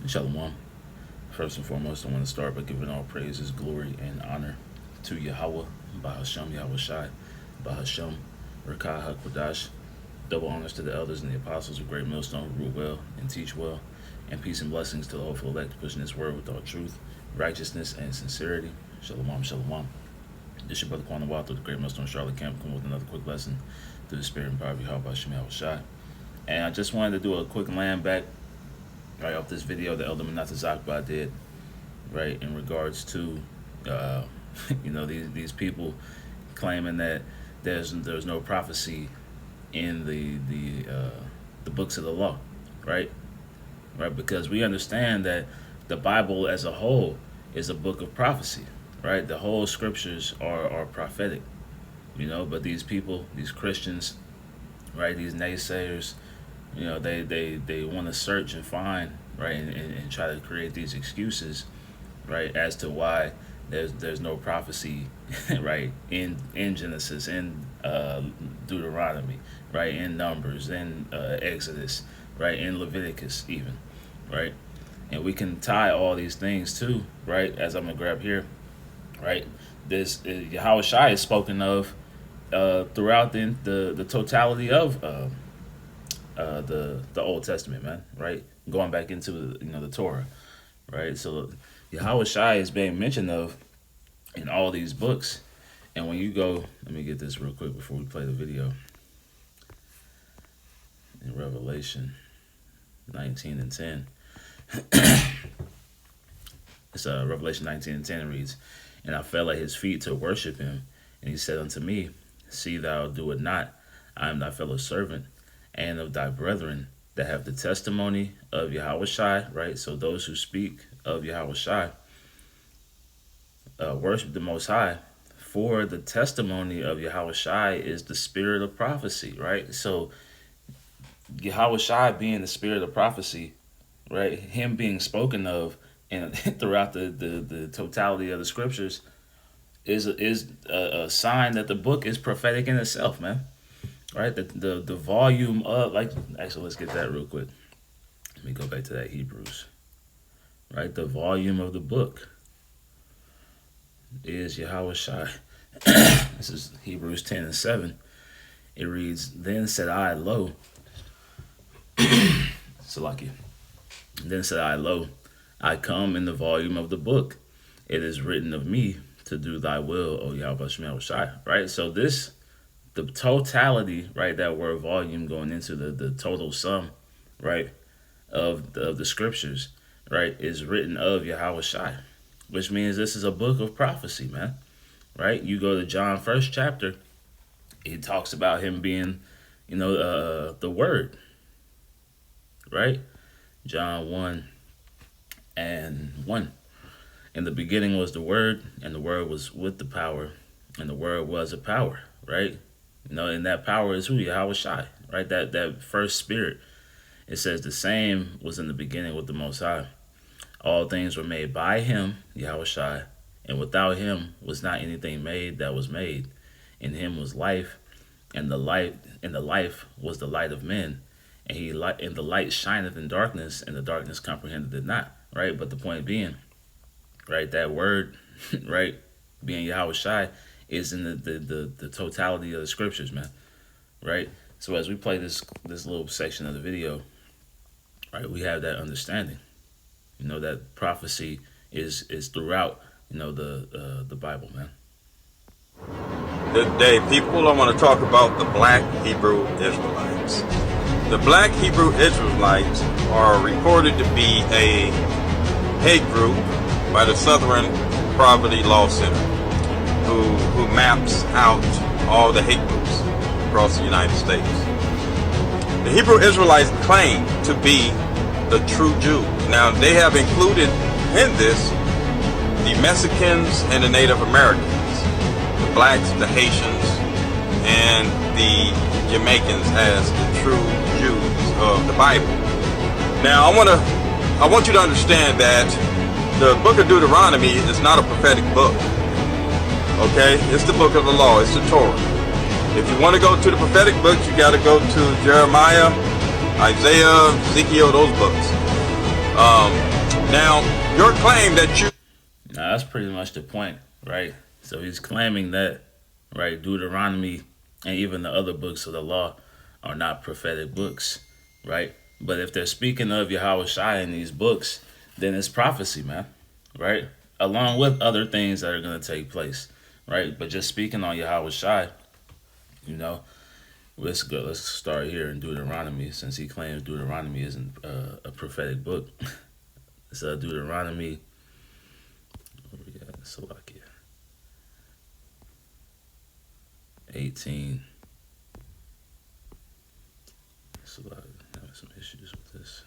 Shalom. First and foremost, I want to start by giving all praises, glory, and honor to Yahweh, Bahashem Yahweh Shai, Bahashem Rakah HaKodash. Double honors to the elders and the apostles of Great Millstone who rule well and teach well, and peace and blessings to the hopeful elect pushing this word with all truth, righteousness, and sincerity. Shalom, shalom. This is your brother Quan Wild through the Great Millstone Charlotte Camp, coming with another quick lesson through the spirit and power of Yahweh Bahashem Yahweh Shai. And I just wanted to do a quick land back right off this video the Elder Menata Zakba did, right, in regards to these people claiming that there's no prophecy in the books of the law, right, because we understand that the Bible as a whole is a book of prophecy, right? The whole scriptures are prophetic, but these people, these Christians, right, these naysayers, they want to search and find, right, and try to create these excuses, right, as to why there's no prophecy, right, in Genesis, in Deuteronomy, right, in Numbers, in Exodus, right, in Leviticus even, right, and we can tie all these things too, right, as I'm gonna grab here, right, this Yahweh Shai is spoken of throughout the totality of the Old Testament, man, right? Going back into the Torah, right? So Yahweh Shai is being mentioned of in all these books, and when you go, let me get this real quick before we play the video. In Revelation 19 and 10, it's Revelation 19 and 10 reads, "And I fell at his feet to worship him, and he said unto me, See thou do it not. I am thy fellow servant, and of thy brethren that have the testimony of Yahweh Shai," right? So those who speak of Yahweh Shai worship the Most High, for the testimony of Yahweh Shai is the spirit of prophecy, right? So Yahweh Shai being the spirit of prophecy, right? Him being spoken of and throughout the totality of the scriptures is a sign that the book is prophetic in itself, man. Right, the volume of, actually, let's get that real quick. Let me go back to that Hebrews. Right, the volume of the book is Yahweh Shai. This is Hebrews 10 and 7. It reads, "Then said I, lo," Salakia. "Then said I, lo, I come in the volume of the book. It is written of me to do thy will, O Yahweh Shai." Right, so the totality, right, that word volume going into the total sum, right, of the scriptures, right, is written of Yahweh Shai, which means this is a book of prophecy, man, right? You go to John 1st chapter, it talks about him being, the Word, right? John 1 and 1. "In the beginning was the Word, and the Word was with the power, and the Word was a power," right? And that power is who? Yahweh Shai, right? That first spirit. It says the same was in the beginning with the Most High. All things were made by him, Yahweh Shai, and without him was not anything made that was made. In him was life, and the life was the light of men. And the light shineth in darkness, and the darkness comprehended it not. Right? But the point being, right, that word, right, being Yahweh Shai, is in the totality of the scriptures, man, right? So as we play this little section of the video, right, we have that understanding, that prophecy is throughout, the Bible, man. Good day, people. I want to talk about the Black Hebrew Israelites. The Black Hebrew Israelites are reported to be a hate group by the Southern Poverty Law Center, who maps out all the hate groups across the United States. The Hebrew Israelites claim to be the true Jews. Now, they have included in this the Mexicans and the Native Americans, the blacks, the Haitians, and the Jamaicans as the true Jews of the Bible. Now, I want you to understand that the book of Deuteronomy is not a prophetic book. Okay, it's the book of the law, it's the Torah. If you want to go to the prophetic books, you got to go to Jeremiah, Isaiah, Ezekiel, those books. Now, your claim that you Now that's pretty much the point, right? So he's claiming that, right, Deuteronomy and even the other books of the law are not prophetic books, right? But if they're speaking of Yahweh Shai in these books, then it's prophecy, man, right? Along with other things that are going to take place, right? But just speaking on Yahweh Shai, you know, let's go. Let's start here in Deuteronomy, since he claims Deuteronomy isn't a prophetic book. It's Deuteronomy. Where we at? Salakia. 18. Salakia. Having some issues with this.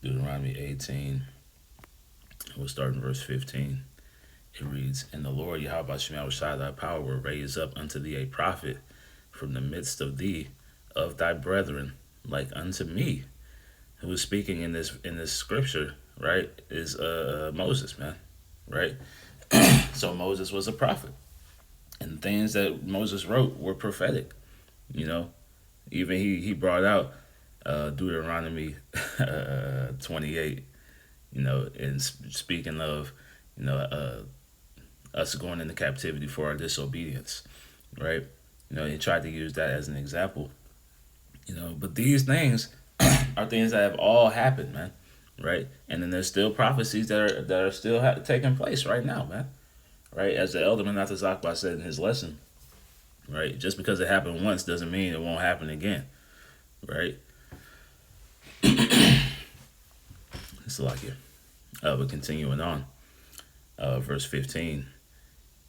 Deuteronomy 18. We'll start in verse 15. It reads, "And the Lord Yahweh Shemel Shai, thy power will raise up unto thee a prophet from the midst of thee, of thy brethren, like unto me." Who is speaking in this scripture, right, is Moses, man, right? So Moses was a prophet, and things that Moses wrote were prophetic. You know, even he brought out Deuteronomy 28. You know, and speaking of, you know, us going into captivity for our disobedience, right? You know, he tried to use that as an example. You know, but these things are things that have all happened, man, right? And then there's still prophecies that are still taking place right now, man, right? As the elder Menachem Zakba said in his lesson, right? Just because it happened once doesn't mean it won't happen again, right? It's like it. But continuing on, verse 15.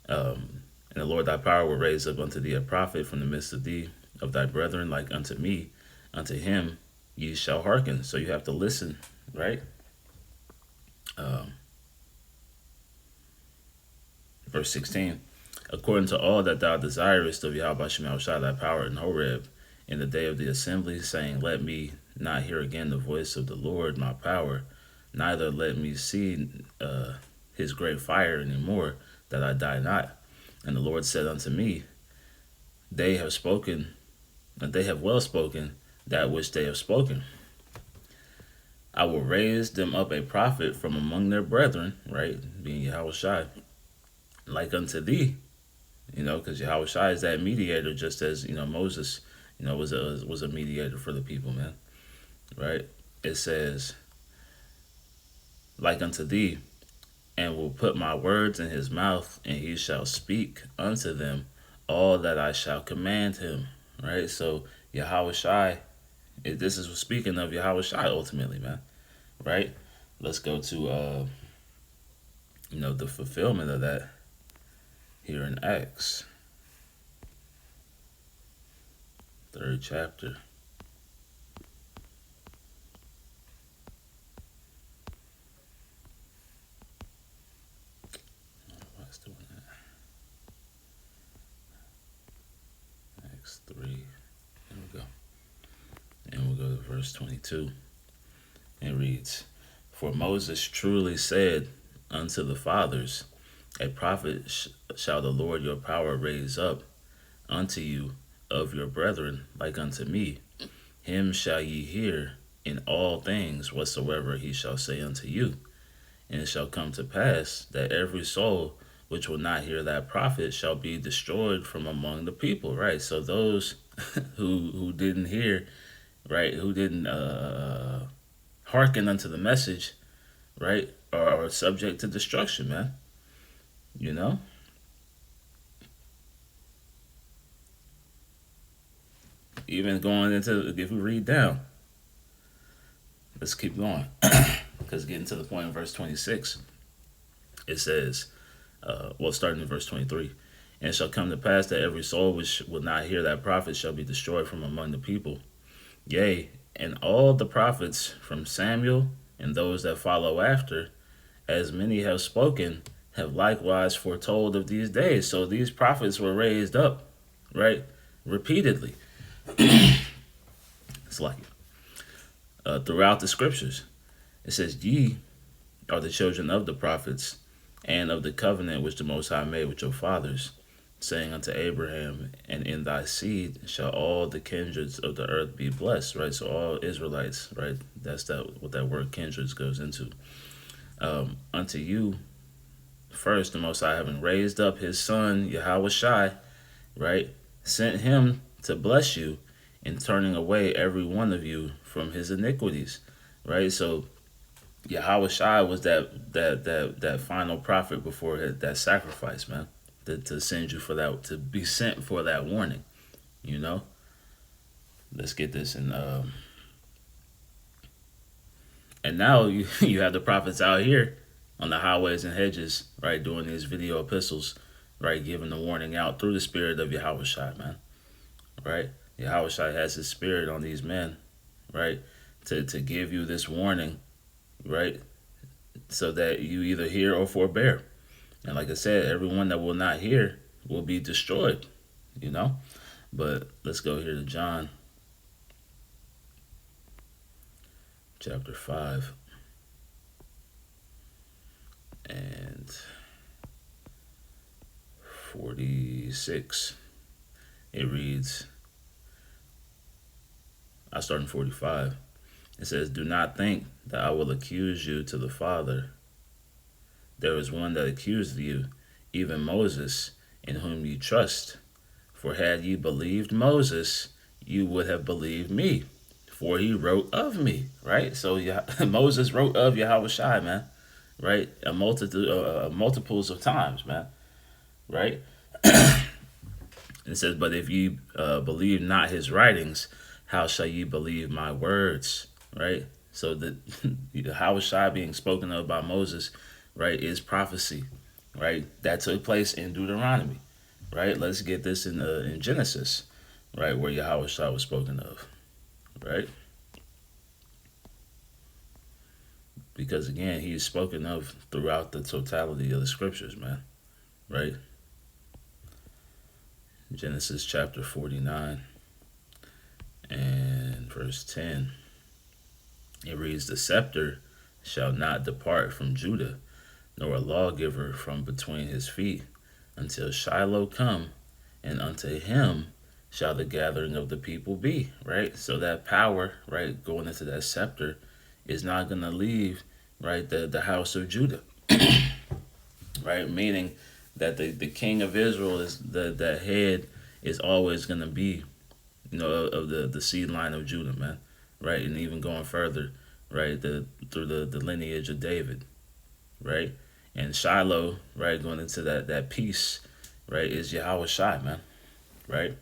And the Lord thy power will raise up unto thee a prophet from the midst of thee, of thy brethren, like unto me. Unto him ye shall hearken. So you have to listen, right? Verse 16. According to all that thou desirest of Yahweh Shemel Shai thy power in Horeb, in the day of the assembly, saying, Let me not hear again the voice of the Lord my power, neither let me see his great fire any more, that I die not. And the Lord said unto me, They have spoken, and they have well spoken that which they have spoken. I will raise them up a prophet from among their brethren, right, being Yahweh Shai, like unto thee, you know, because Yahweh Shai is that mediator, just as, you know, Moses, you know, was a mediator for the people, man, right? It says, like unto thee, and will put my words in his mouth, and he shall speak unto them all that I shall command him, right? So Yahweh Shai, this is speaking of Yahweh Shai ultimately, man, right? Let's go to, you know, the fulfillment of that here in Acts, 3rd chapter. What's doing that? Acts 3. There we go. And we'll go to verse 22. It reads, For Moses truly said unto the fathers, A prophet shall the Lord your power raise up unto you of your brethren, like unto me. Him shall ye hear in all things whatsoever he shall say unto you. And it shall come to pass that every soul which will not hear that prophet shall be destroyed from among the people, right? So those who didn't hear, right, who didn't hearken unto the message, right, are subject to destruction, man. You know? Even going into, if we read down, let's keep going. Because getting to the point in verse 26, it says, starting in verse 23, And it shall come to pass that every soul which will not hear that prophet shall be destroyed from among the people. Yea, and all the prophets from Samuel and those that follow after, as many have spoken, have likewise foretold of these days. So these prophets were raised up, right, repeatedly. It's like throughout the scriptures. It says, Ye are the children of the prophets, and of the covenant which the Most High made with your fathers, saying unto Abraham, and in thy seed shall all the kindreds of the earth be blessed, right? So all Israelites, right? That's that what that word kindreds goes into. Unto you first, the Most High, having raised up his son, Yahweh Shai, right? Sent him to bless you in turning away every one of you from his iniquities, right? So Yahweh Shai was that final prophet before that sacrifice, man, to send you for that, to be sent for that warning, you know. Let's get this in. And now you have the prophets out here on the highways and hedges, right, doing these video epistles, right, giving the warning out through the spirit of Yahweh Shai, man, right? Yahweh Shai has his spirit on these men, right, to give you this warning, right, so that you either hear or forbear. And like I said, everyone that will not hear will be destroyed, you know. But let's go here to John chapter 5 and 46. It reads, I start in 45. It says, do not think that I will accuse you to the Father. There is one that accused you, even Moses, in whom you trust. For had you believed Moses, you would have believed me, for he wrote of me, right? So Moses wrote of Yahweh Shai, man, right? A multitude, multiples of times, man, right? It says, but if you believe not his writings, how shall you believe my words, right? So the Yahweh Shai being spoken of by Moses, right, is prophecy, right? That took place in Deuteronomy, right? Let's get this in Genesis, right, where Yahweh Shai was spoken of, right? Because again, he is spoken of throughout the totality of the scriptures, man, right? Genesis chapter 49 and verse 10. It reads, the scepter shall not depart from Judah, nor a lawgiver from between his feet, until Shiloh come, and unto him shall the gathering of the people be, right? So that power, right, going into that scepter is not going to leave, right, the house of Judah, right? Meaning that the king of Israel is the head is always going to be, you know, of the seed line of Judah, man, right? And even going further, right, through the lineage of David, right? And Shiloh, right, going into that peace, right, is Yahweh Shai, man, right?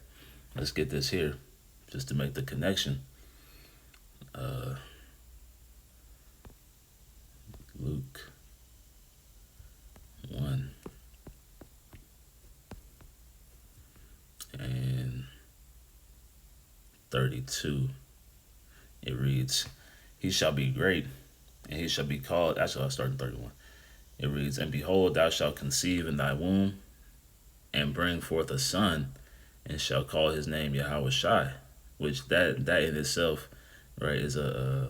Let's get this here, just to make the connection. Luke 1 and 32. It reads, he shall be great, and he shall be called, actually I'll start in 31. It reads, and behold, thou shalt conceive in thy womb, and bring forth a son, and shall call his name Yahweh Shai, which that in itself, right, is a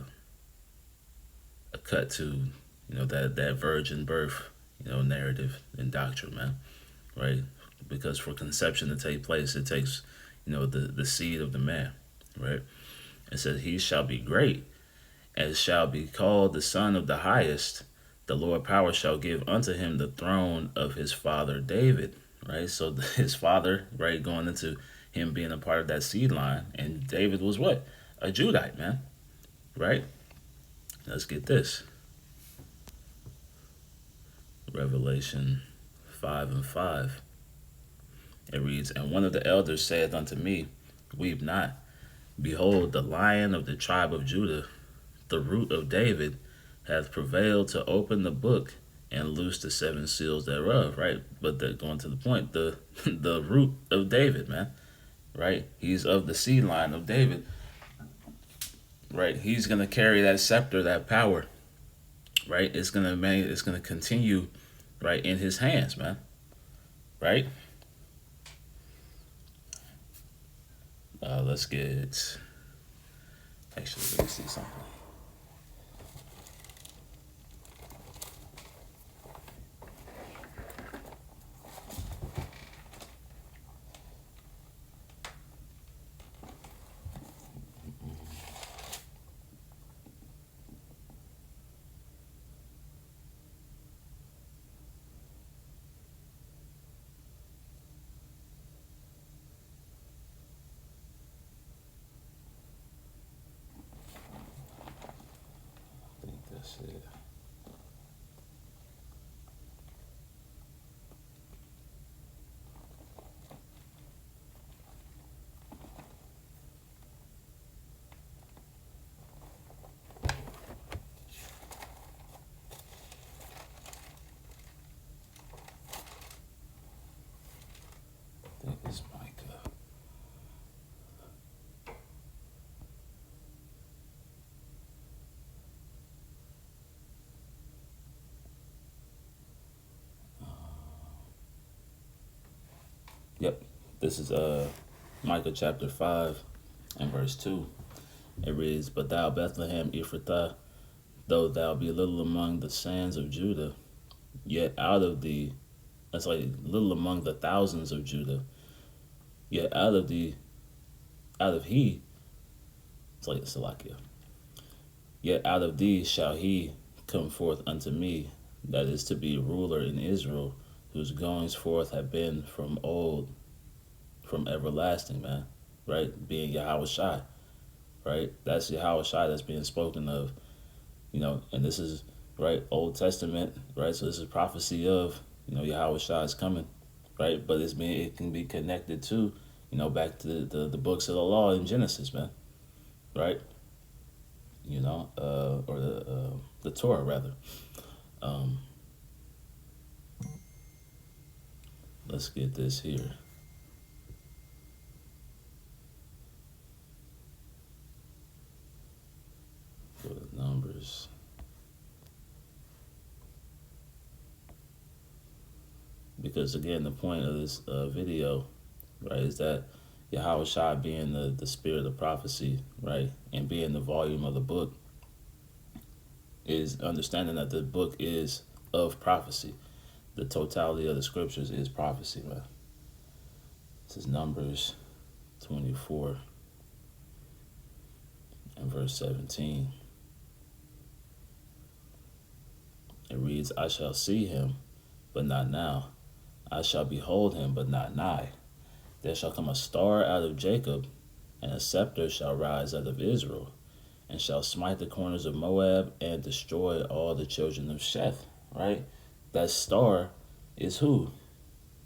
cut to, you know, that virgin birth, you know, narrative and doctrine, man, right? Because for conception to take place, it takes, you know, the seed of the man, right? It says, he shall be great, and shall be called the Son of the Highest. The Lord power shall give unto him the throne of his father David, right? So his father, right, going into him being a part of that seed line, and David was what? A Judite, man, right? Let's get this. Revelation 5 and 5. It reads, and one of the elders saith unto me, weep not. Behold, the Lion of the tribe of Judah, the root of David, hath prevailed to open the book and loose the seven seals thereof, right? But going to the point, the root of David, man, right? He's of the seed line of David, right? He's gonna carry that scepter, that power, right? It's gonna continue, right, in his hands, man, right? Let's get. Actually, let me see something. Yep. This is Micah chapter 5 and verse 2. It reads, "But thou, Bethlehem Ephrathah, though thou be little among the sands of Judah, yet out of thee," that's like little among the thousands of Judah, "yet out of he," it's like Salakia, "yet out of thee shall he come forth unto me, that is to be ruler in Israel, whose goings forth have been from old, from everlasting," man. Right? Being Yahweh Shai. Right? That's Yahweh Shai that's being spoken of, and this is, right, Old Testament, right? So this is prophecy of, Yahweh Shai is coming, right? But it can be connected to, back to the books of the law in Genesis, man, right? Or the Torah, rather. Let's get this here. Go to Numbers. Because again, the point of this video, right, is that Yahweh Shai being the spirit of prophecy, right, and being the volume of the book, is understanding that the book is of prophecy. The totality of the scriptures is prophecy, man. This is Numbers 24 and verse 17. It reads, "I shall see him, but not now. I shall behold him, but not nigh. There shall come a star out of Jacob, and a scepter shall rise out of Israel, and shall smite the corners of Moab, and destroy all the children of Sheth." Right? That star is who?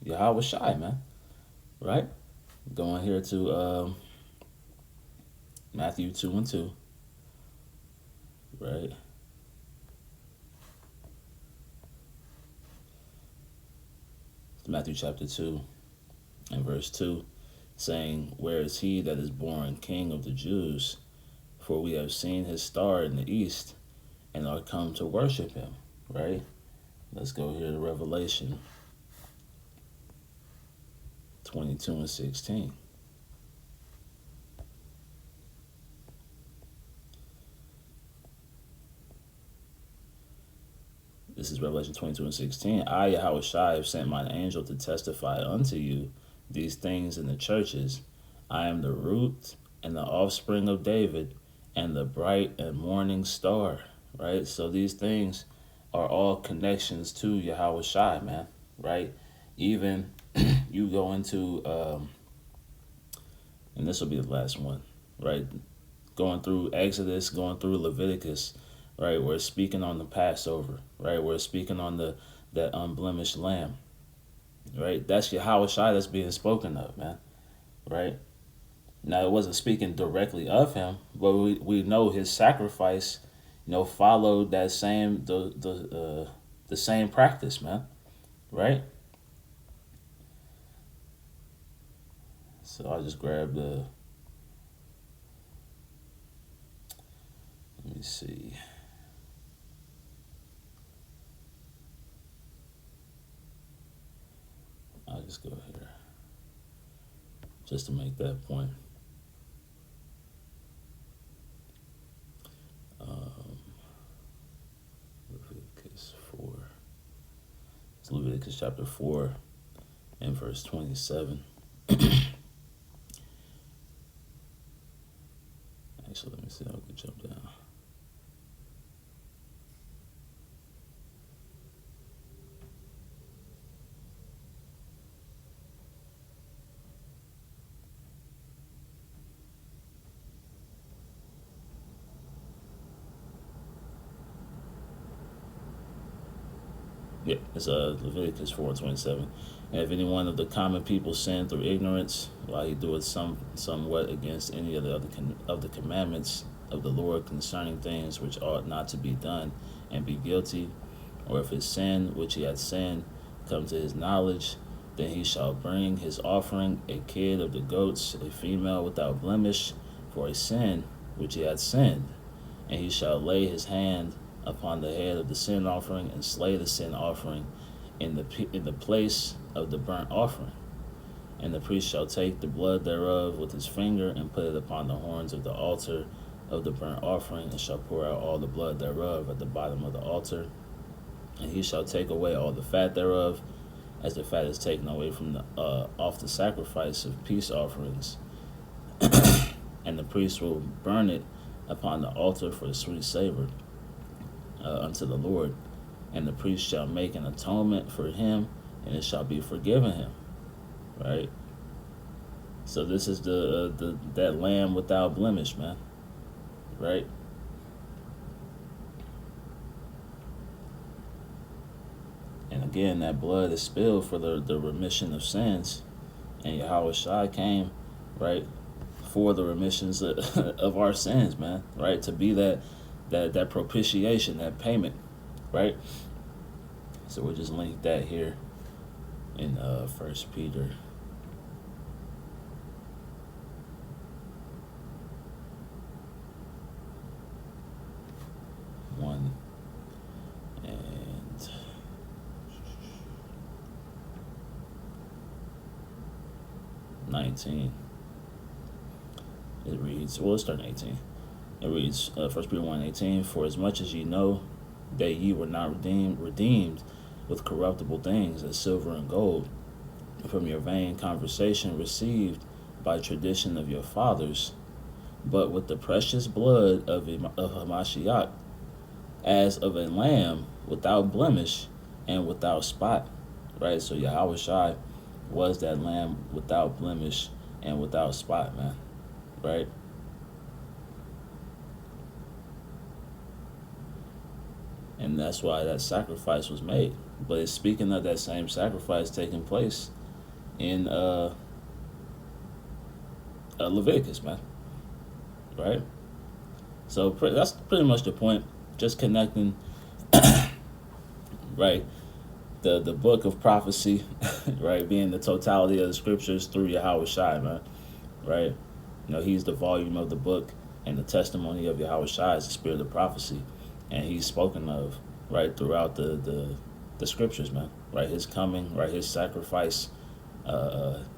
Yahweh Shai, man. Right? Going here to Matthew 2 and 2. Right? Matthew chapter 2 and verse 2, saying, "Where is he that is born King of the Jews? For we have seen his star in the east, and are come to worship him." Right? Let's go here to Revelation 22 and 16. This is Revelation 22 and 16. "I, Yahweh Shai, have sent mine angel to testify unto you these things in the churches. I am the root and the offspring of David, and the bright and morning star." Right? So these things are all connections to Yahweh Shai, man. Right? Even you go into, and this will be the last one, right? Going through Exodus, going through Leviticus, right? We're speaking on the Passover, right? We're speaking on that unblemished lamb, right? That's Yahweh Shai that's being spoken of, man, right? Now, it wasn't speaking directly of him, but we know his sacrifice, followed that same the same practice, man, right? So I just grabbed let me see. I'll just go here just to make that point. Leviticus 4. It's Leviticus chapter 4 and verse 27. Actually, let me see how I can jump down. Yeah, it's Leviticus 4:27. "And if any one of the common people sin through ignorance, while he doeth somewhat against any of the commandments of the Lord concerning things which ought not to be done, and be guilty, or if his sin which he hath sinned come to his knowledge, then he shall bring his offering, a kid of the goats, a female without blemish, for a sin which he hath sinned, and he shall lay his hand upon the head of the sin offering, and slay the sin offering in the place of the burnt offering, And the priest shall take the blood thereof with his finger, and put it upon the horns of the altar of the burnt offering, and shall pour out all the blood thereof at the bottom of the altar. And he shall take away all the fat thereof, as the fat is taken away from the off the sacrifice of peace offerings. And the priest will burn it upon the altar for a sweet savor unto the Lord. And the priest shall make an atonement for him, and it shall be forgiven him. Right. So this is the that lamb without blemish, man. Right. And again, that blood is spilled for the remission of sins, and Yahweh Shai came, right, for the remissions of our sins, man. Right, to be that propitiation, that payment, right. So we'll just link that here in 1 Peter 1 and 19. It reads, well, let's start 18. It reads, 1 Peter 1:18, for as much as ye know that ye were not redeemed with corruptible things as silver and gold from your vain conversation received by tradition of your fathers, but with the precious blood of Hamashiach, as of a lamb without blemish and without spot. Right? So Yahweh Shai was that lamb without blemish and without spot, man. Right? And that's why that sacrifice was made. But it's speaking of that same sacrifice taking place in Leviticus, man. Right? So that's pretty much the point. Just connecting, right? The book of prophecy, right, being the totality of the scriptures through Yahweh Shai, man. Right? You know, he's the volume of the book, and the testimony of Yahweh Shai is the spirit of prophecy. And he's spoken of, right, throughout the scriptures, man. Right, his coming, right, his sacrifice,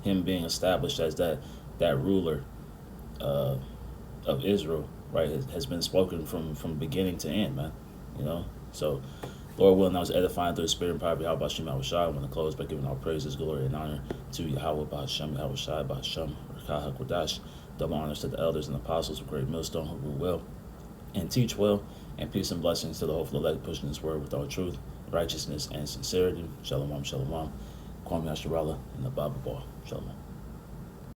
him being established as that ruler of Israel, right, has been spoken from beginning to end, man. You know, so Lord willing, I was edifying through the spirit and power of Yahweh Shem Yahweh Shai. I want to close by giving all praises, glory, and honor to Yahweh Ba'ashem Yahweh Shai Ba'ashem Rakah HaKodash. Double honors to the elders and apostles of Great Millstone who rule well and teach well, and peace and blessings to the hopeful elect pushing this word with all truth, righteousness, and sincerity. Shalom, shalom. Kwame Yasharallah and the Bible Ball. Shalom.